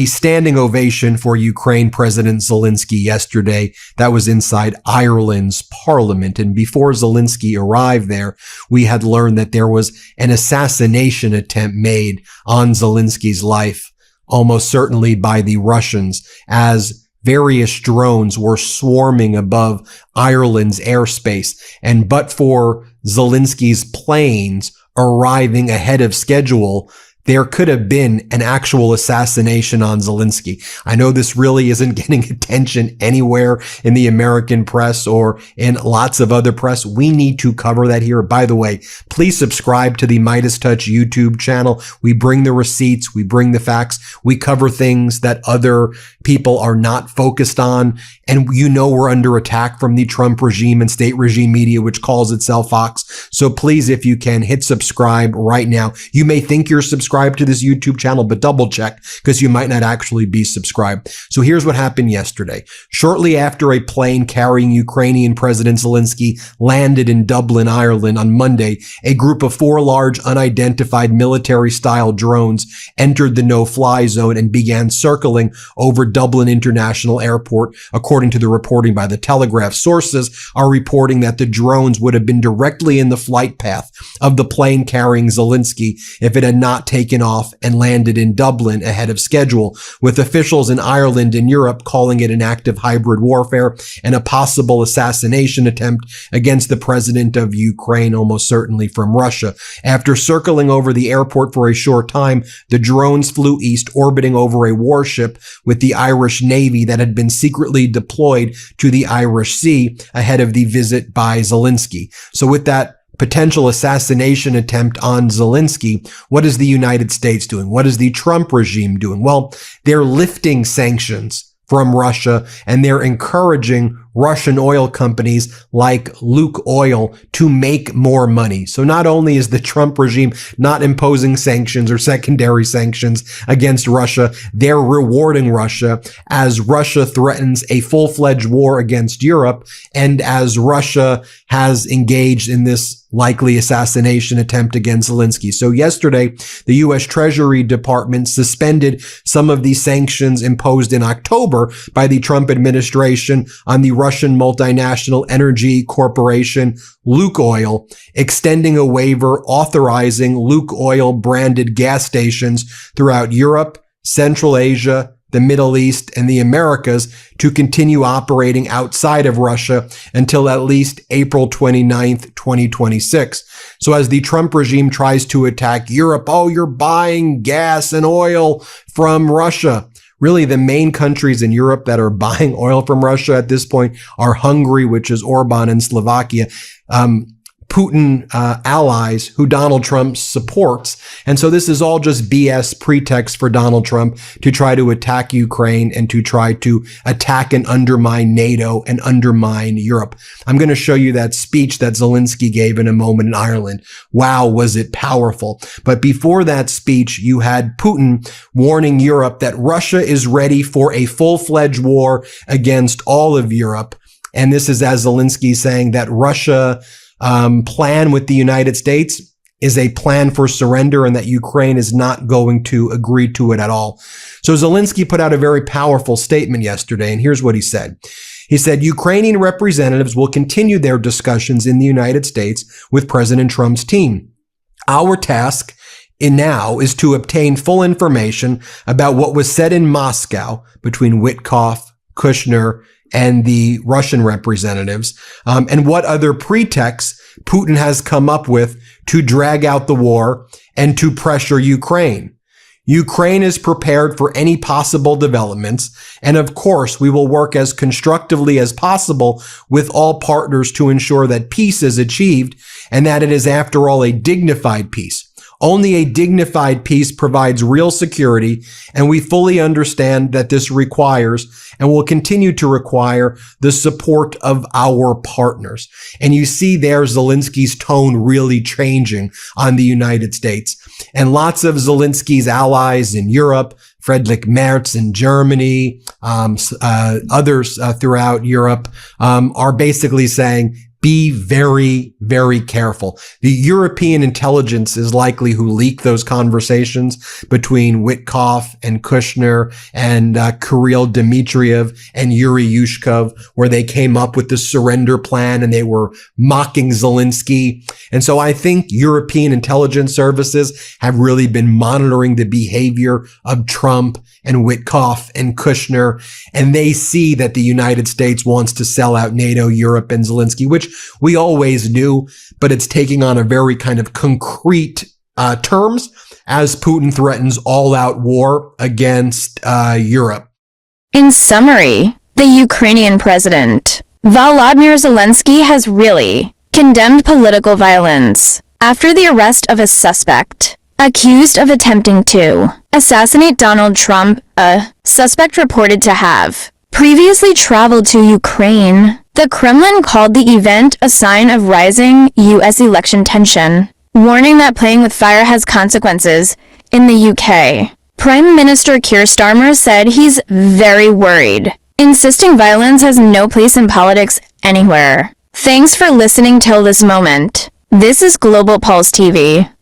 a standing ovation for Ukraine President Zelensky yesterday. That was inside Ireland's parliament. And before Zelensky arrived there, we had learned that there was an assassination attempt made on Zelensky's life, almost certainly by the Russians, as various drones were swarming above Ireland's airspace. And but for Zelensky's planes arriving ahead of schedule, there could have been an actual assassination on Zelensky. I know this really isn't getting attention anywhere in the American press or in lots of other press. We need to cover that here. By the way, please subscribe to the Midas Touch YouTube channel. We bring the receipts. We bring the facts. We cover things that other people are not focused on. And you know we're under attack from the Trump regime and state regime media, which calls itself Fox. So please, if you can, hit subscribe right now. You may think you're subscribed to this YouTube channel, but double check because you might not actually be subscribed. So here's what happened yesterday. Shortly after a plane carrying Ukrainian President Zelensky landed in Dublin, Ireland on Monday, a group of 4 large unidentified military-style drones entered the no-fly zone and began circling over Dublin International Airport, according to the reporting by the Telegraph. Sources are reporting that the drones would have been directly in the flight path of the plane carrying Zelensky if it had not taken off and landed in Dublin ahead of schedule, with officials in Ireland and Europe calling it an act of hybrid warfare and a possible assassination attempt against the president of Ukraine, almost certainly from Russia. After circling over the airport for a short time, the drones flew east, orbiting over a warship with the Irish Navy that had been secretly deployed to the Irish Sea ahead of the visit by Zelensky. So with that potential assassination attempt on Zelensky, what is the United States doing? What is the Trump regime doing? Well, they're lifting sanctions from Russia, and they're encouraging Russian oil companies like Luke Oil to make more money. So not only is the Trump regime not imposing sanctions or secondary sanctions against Russia, they're rewarding Russia as Russia threatens a full-fledged war against Europe, and as Russia has engaged in this likely assassination attempt against Zelensky. So yesterday, the U.S. Treasury Department suspended some of the sanctions imposed in October by the Trump administration on the Russian multinational energy corporation Luke Oil, extending a waiver authorizing Luke Oil branded gas stations throughout Europe, Central Asia, the Middle East, and the Americas to continue operating outside of Russia until at least April 29th, 2026. So as the Trump regime tries to attack Europe, oh, you're buying gas and oil from Russia. Really, the main countries in Europe that are buying oil from Russia at this point are Hungary, which is Orban, and Slovakia. Putin allies who Donald Trump supports. And so this is all just BS pretext for Donald Trump to try to attack Ukraine and to try to attack and undermine NATO and undermine Europe. I'm going to show you that speech that Zelensky gave in a moment in Ireland. Wow, was it powerful. But before that speech, you had Putin warning Europe that Russia is ready for a full-fledged war against all of Europe. And this is as Zelensky saying that Russia plan with the United States is a plan for surrender and that Ukraine is not going to agree to it at all. So Zelensky put out a very powerful statement yesterday, and here's what he said. He said, Ukrainian representatives will continue their discussions in the United States with President Trump's team. Our task now is to obtain full information about what was said in Moscow between Witkoff, Kushner, and the Russian representatives, and what other pretexts Putin has come up with to drag out the war and to pressure Ukraine. Ukraine is prepared for any possible developments, and of course, we will work as constructively as possible with all partners to ensure that peace is achieved and that it is, after all, a dignified peace. Only a dignified peace provides real security, and we fully understand that this requires and will continue to require the support of our partners. And you see there Zelensky's tone really changing on the United States. And lots of Zelensky's allies in Europe, Friedrich Merz in Germany, others throughout Europe, are basically saying, be very, very careful. The European intelligence is likely who leaked those conversations between Witkoff and Kushner and Kirill Dmitriev and Yuri Yushkov, where they came up with the surrender plan and they were mocking Zelensky. And so I think European intelligence services have really been monitoring the behavior of Trump and Witkoff and Kushner, and they see that the United States wants to sell out NATO, Europe, and Zelensky, which we always knew, but it's taking on a very kind of concrete terms as Putin threatens all-out war against Europe. In summary, the Ukrainian president, Volodymyr Zelensky, has really condemned political violence after the arrest of a suspect accused of attempting to assassinate Donald Trump, a suspect reported to have previously traveled to Ukraine. The Kremlin called the event a sign of rising U.S. election tension, warning that playing with fire has consequences. In the UK, Prime Minister Keir Starmer said he's very worried, insisting violence has no place in politics anywhere. Thanks for listening till this moment. This is Global Pulse TV.